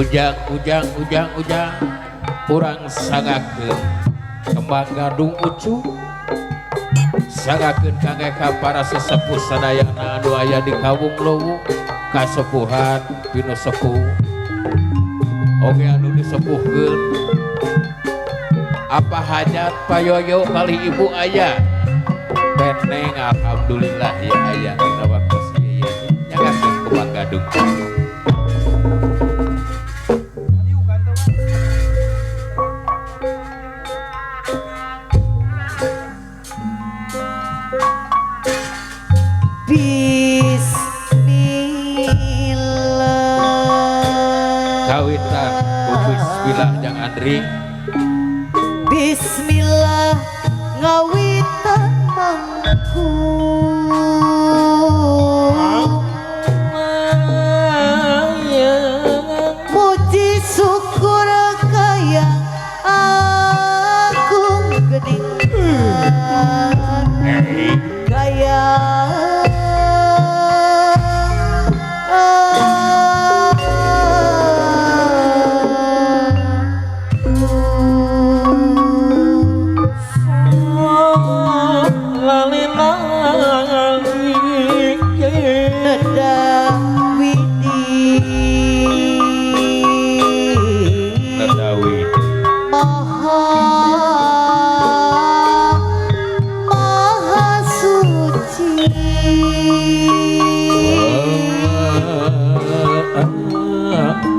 ujang kurang sangakeun kembang gadung ucu sangakeun kangge ka para sesepuh sadayana anu aya di Kawung Luwu kasepuhan pinu sepuh oge anu disepuhkeun apa hajat payoyo kali ibu aya beneng alhamdulillah ya aya dina waktu ieu nyangakeun kembang gadung kawitan bismillah jang Andri bismillah ngawitan mangku puji syukur kaya agung geningan kaya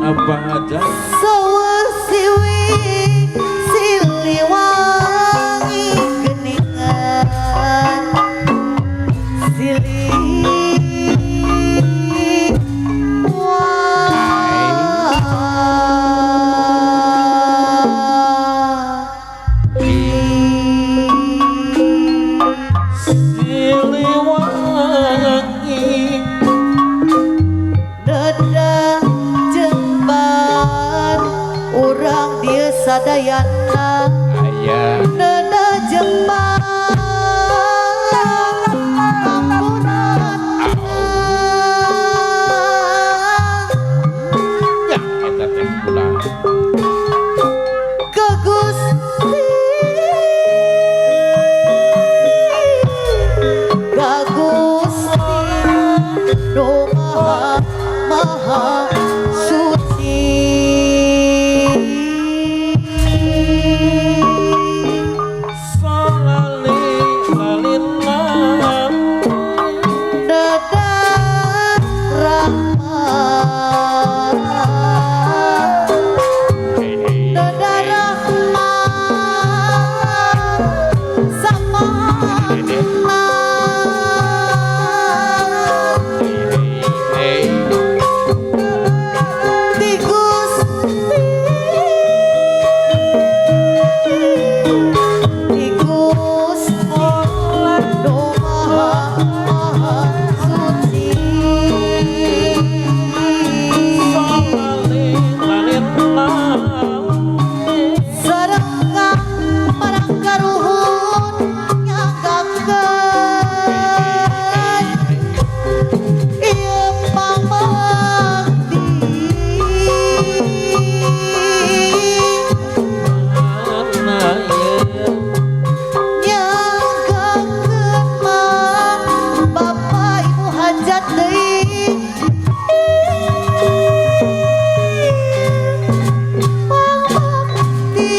apa aja sawer siwi siliwangi geningan siliwangi dedah jembar urang dia sadayana aya dedah jembar ya eta teh pulang ke Gusti ka Gusti nu maha suci dedah rahmat dedah rahmat sama di Gusti nu maha suci sarengga marang karuhun nyagakeun ieu pamangdi nyagakeun mah Bapak Ibu hajat deui pangabdi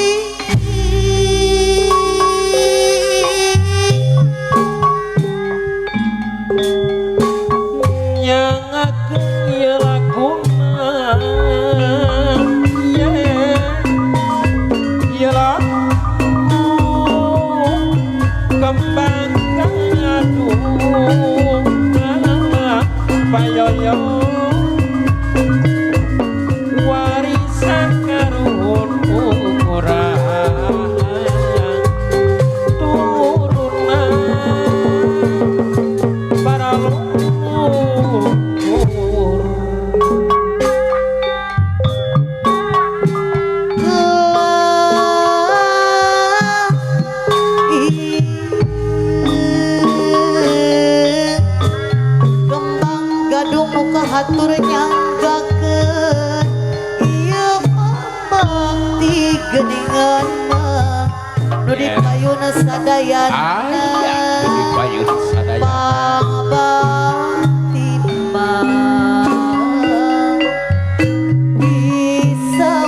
nyangakeun ieu laguna ieu lagu kembang gadung payoyo warisan karuhun urang turunan para leluhur kembang gadung muka hatur nyanggakeun ieu geningan mah nu di payuna sadayana aya di payun sadaya pangabakti mah bisa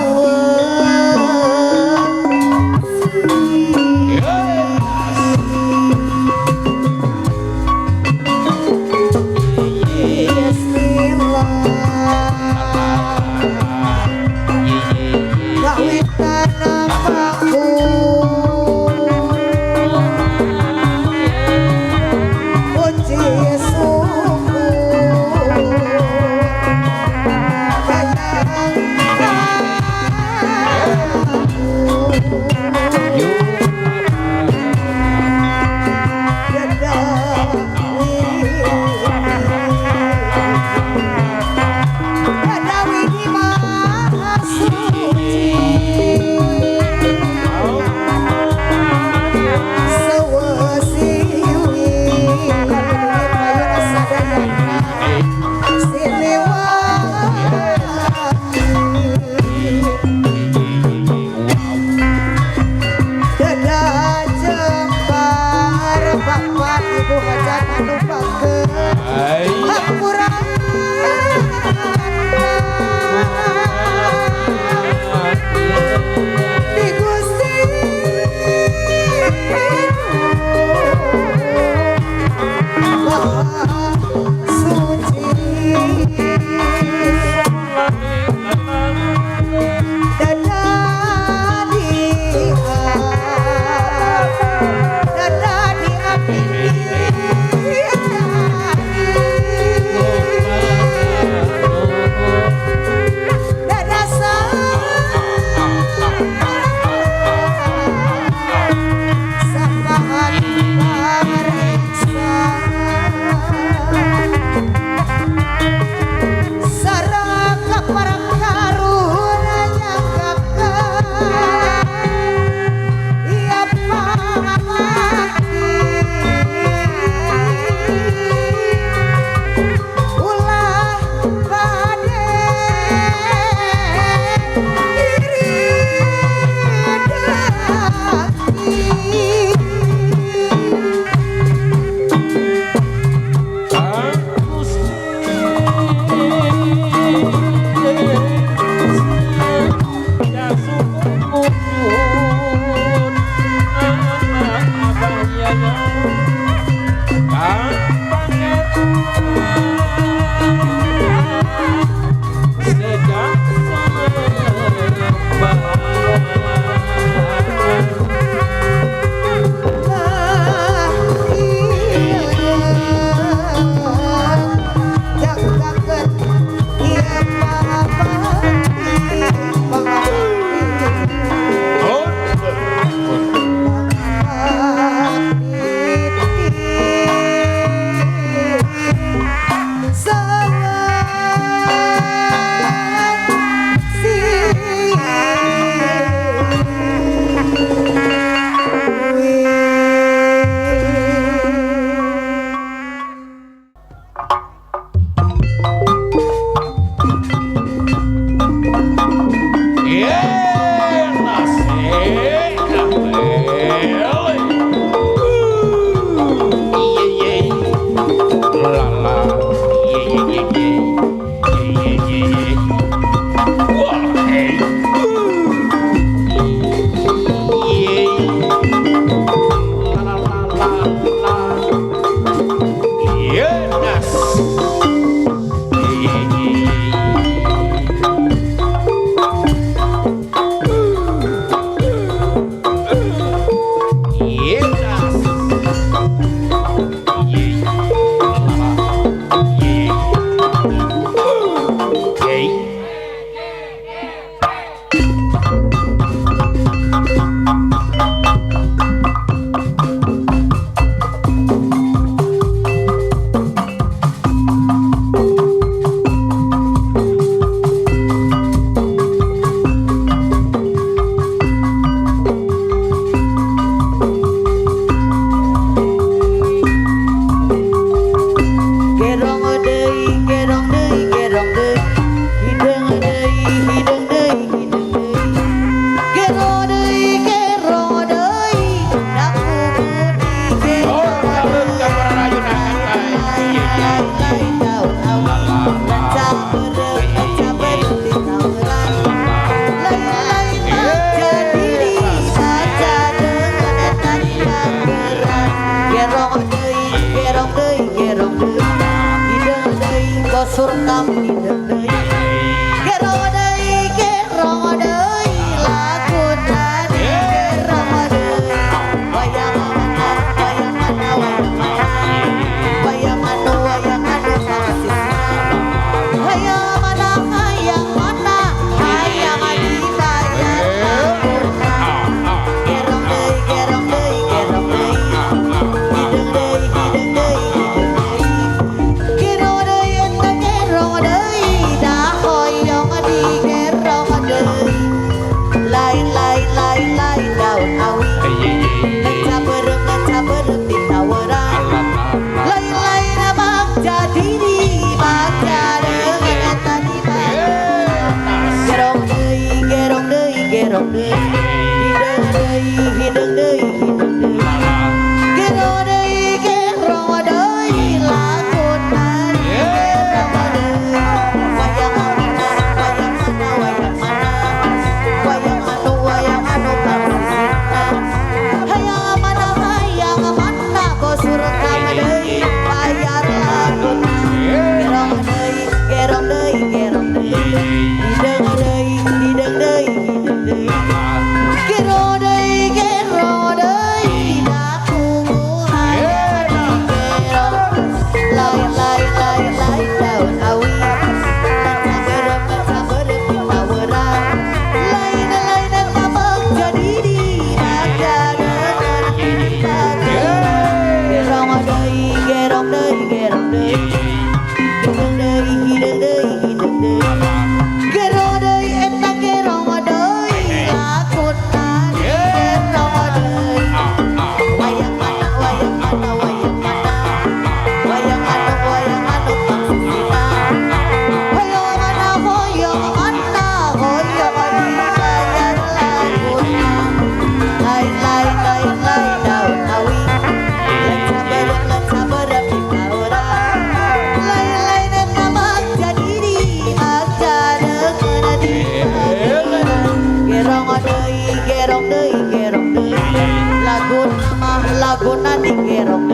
laguna digerong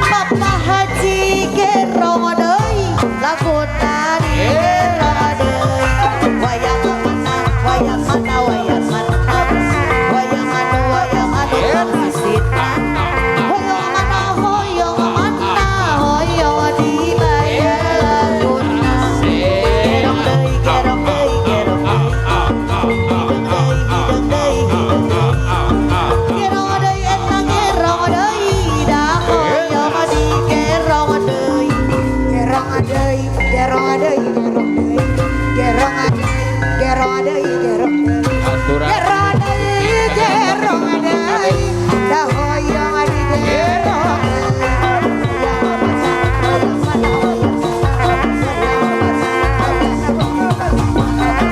Papa Haji gerong deui laguna digerong deui wayang mana wayang mana wayang mana wayang kasita hoyong mana hoyong di bayar laguna gerong deui gerong deui gerong deui gerong deui enang gerong deui dah hoyong di gerong deui gerong deui gerong deui gerong deui gerong deui aturan gerong deui gerong deui dah hoyong di gerong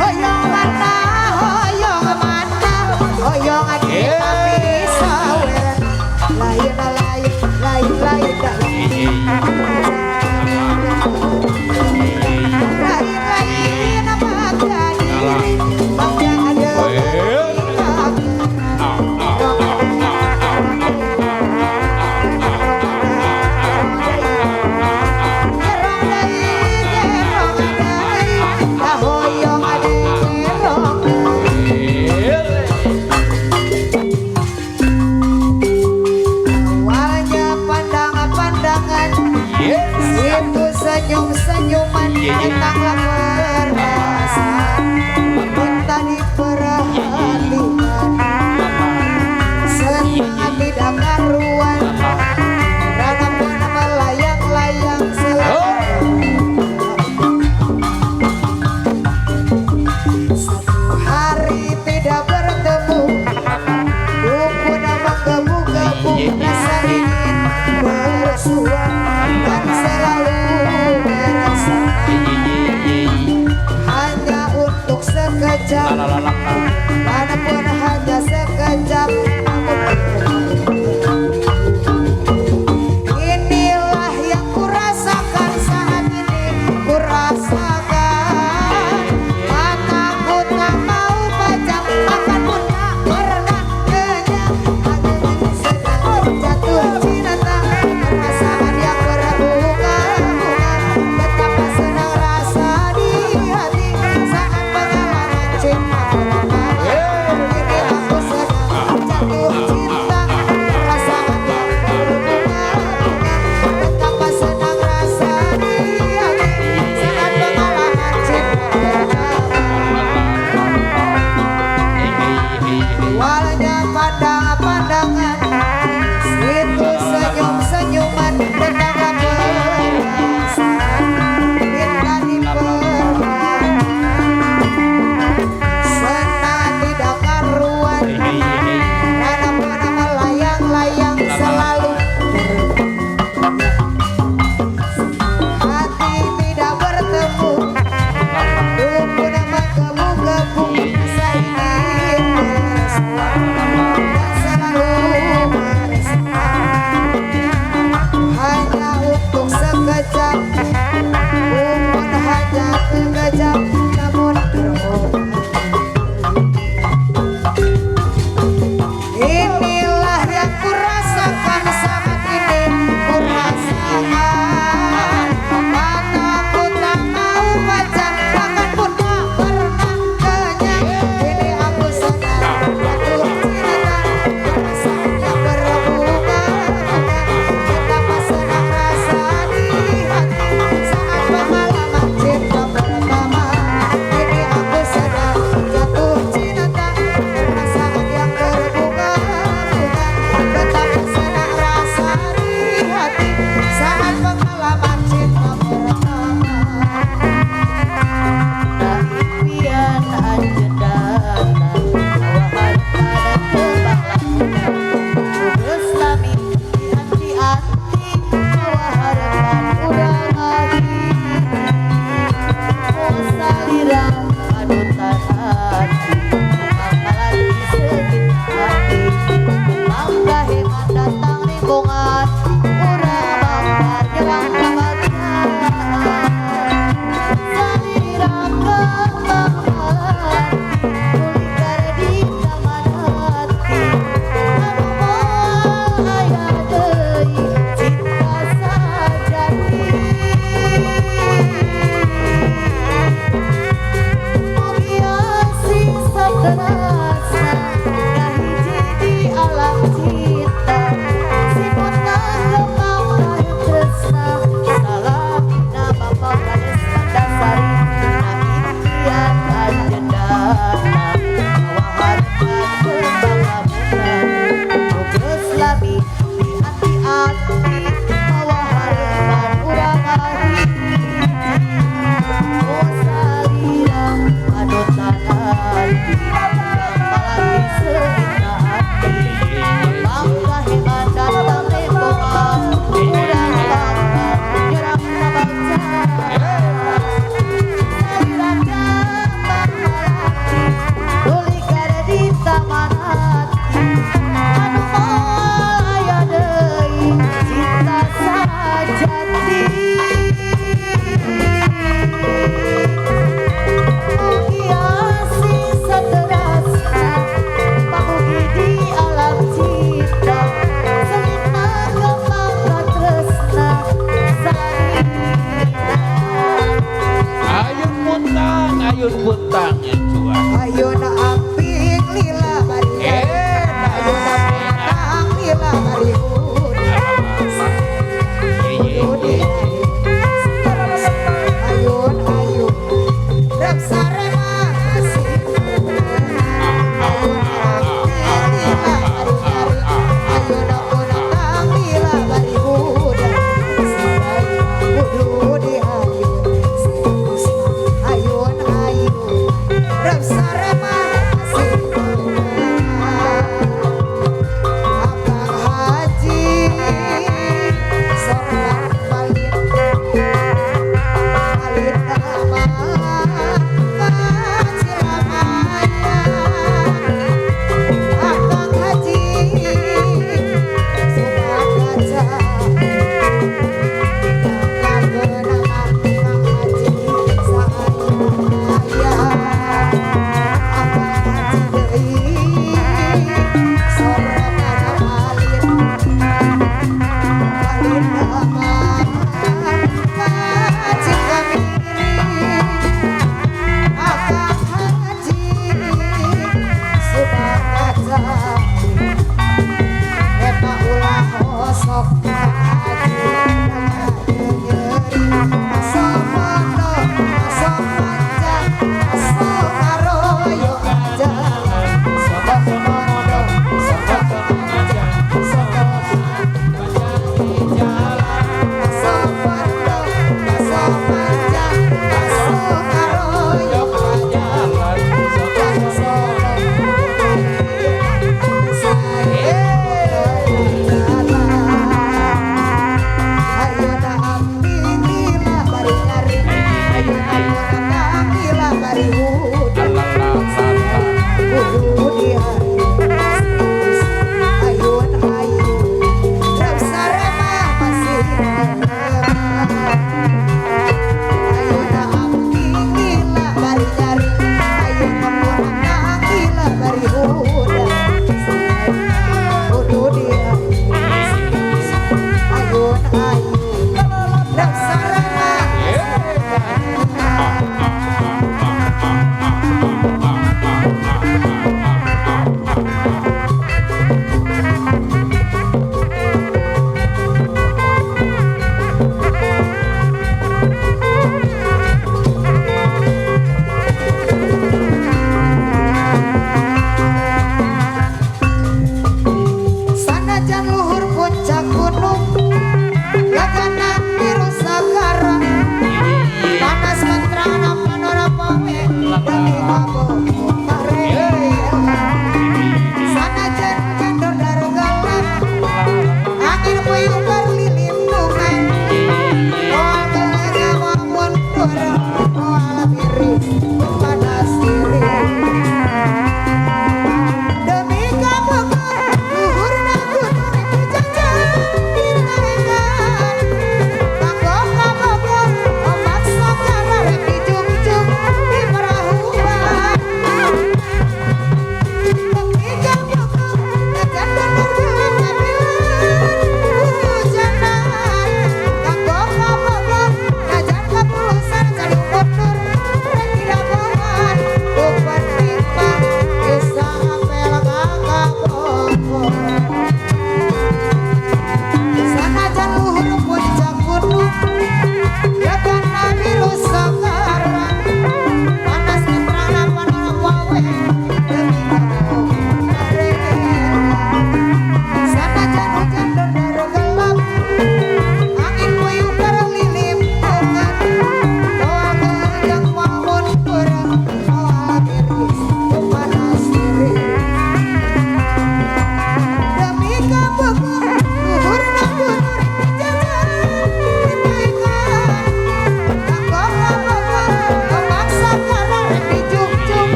hoyong mana hoyong di tapi saweran lain dah lain bangga diri bangga ada awalnya pandangan-pandangan itu senyum-senyuman tentang perasaan minta diperhatikan senang tidak karuan karena pun melayang-layang selalu satu hari tidak bertemu buku nama gebu-gebu rasa ingin bersua dan selalu merasa hanya untuk sekejap walaupun hanya sekejap namun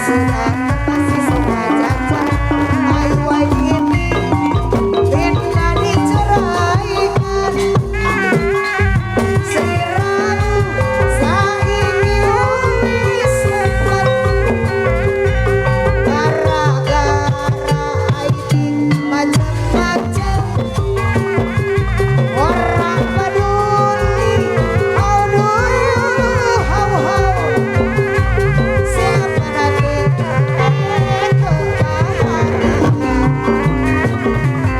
sudah masih suka jajan. Ayo ini tidak diceraikan. Siramu saiki wis sempat. Gara-gara ini macam-macam. Orang peduli, oh dulu, how. Siapa nanti itu bahagia.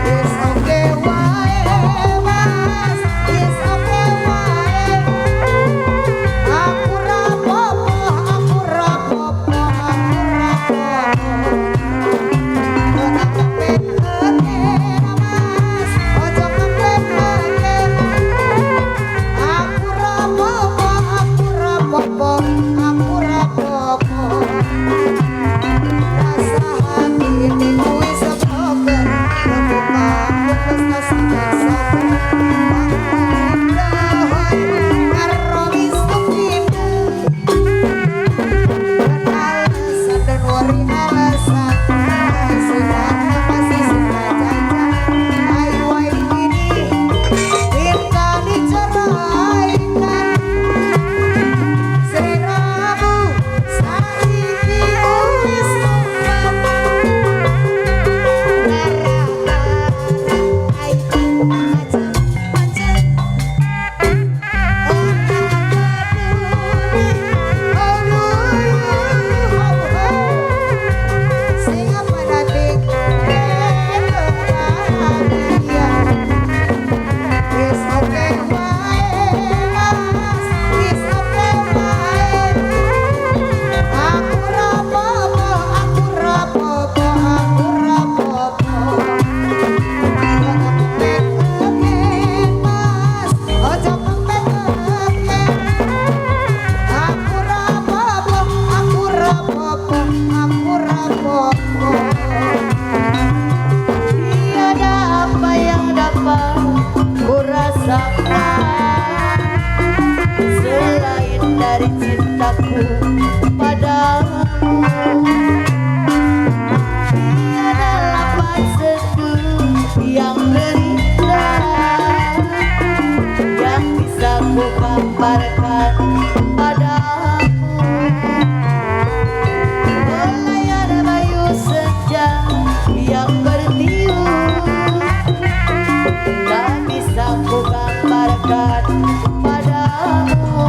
It's okay wae mas, it's okay wae. Aku rapopo, aku rapopo, aku rapopo. Ojo kepet mas, ojo kepet aku rapopo, aku rapopo, aku rapopo. Rasa hati ini kuwi sebroken, terbuka investasi dan sopan. Panggilan karo wisnu pindah. Alasan dan wari alasan sudah masih suka jajan. Ayo ini kita diceraikan. Siramu saiki wis sempat. Gara-gara itu macam-macam. Orang peduli, oh dulu, siapa nanti itu bahagia. It's okay wae mas, it's okay wae. Aku rapopo, aku rapopo, aku rapopo. Ojo kepet mas, ojo kepet. Aku rapopo, aku rapopo, aku rapopo. Tiada apa yang dapat kurasakan selain dari cintaku padamu. Tiada lapan seduh yang terindah yang bisa ku gambarkan padamu. Layar bayu senja yang bertiup tak bisa ku gambarkan padamu.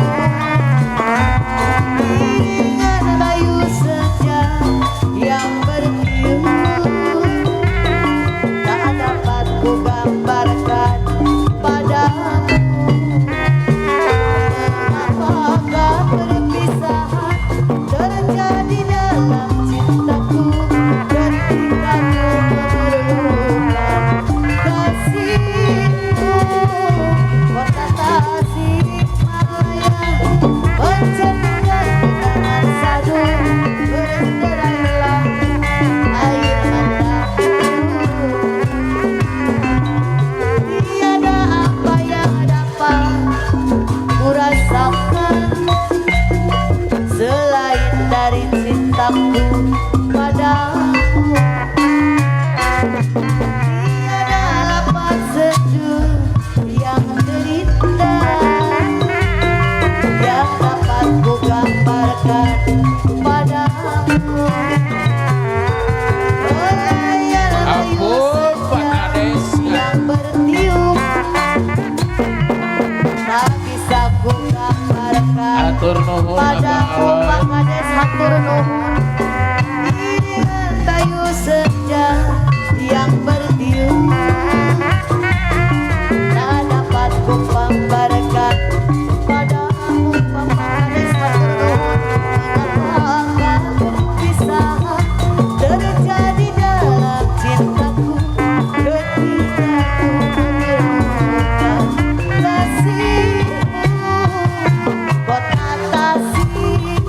Iringan bayu senja yang bertiup tak dapat ku gambarkan padamu. Mengapakah perpisahan terjadi dalam cintaku ketika ku memerlukan kasihmu. Kota Tasikmalaya mencentangkan kenangan sadu, berderailah air mataku. Tiada apa yang dapat kurasakan selain dari cintaku padamu. Tiada lapan seduh yang terindah yang dapat ku gambarkan padamu. Layar bayu Ampun, Pak senja Kades. yang bertiup tak bisa ku gambarkan Atur nuhun padamu. Pak Abang. Kades hatur nuhun. Iringan bayu senja yang bertiup tak dapat ku gambarkan padamu. Pak Kades hatur nuhun. Mengapakah perpisahan terjadi dalam cintaku ketika ku memerlukan kasihmu. Kota Tasik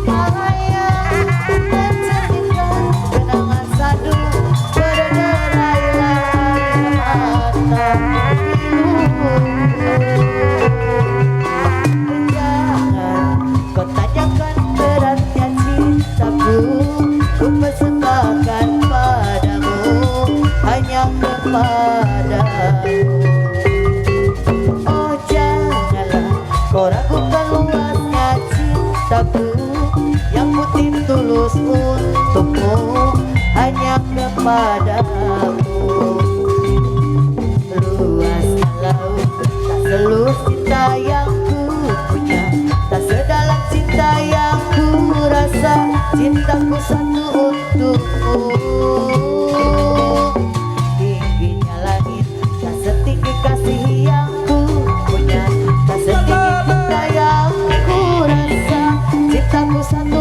cintaku yang putih tulus untukmu, hanya kepadamu. Luasnya laut tak seluas cinta yang ku punya, tak sedalam cinta yang ku rasa. Cintaku satu untukmu. Tingginya langit tak setinggi kasih yang ku punya, tak setinggi cinta yang ku rasa. Cintaku satu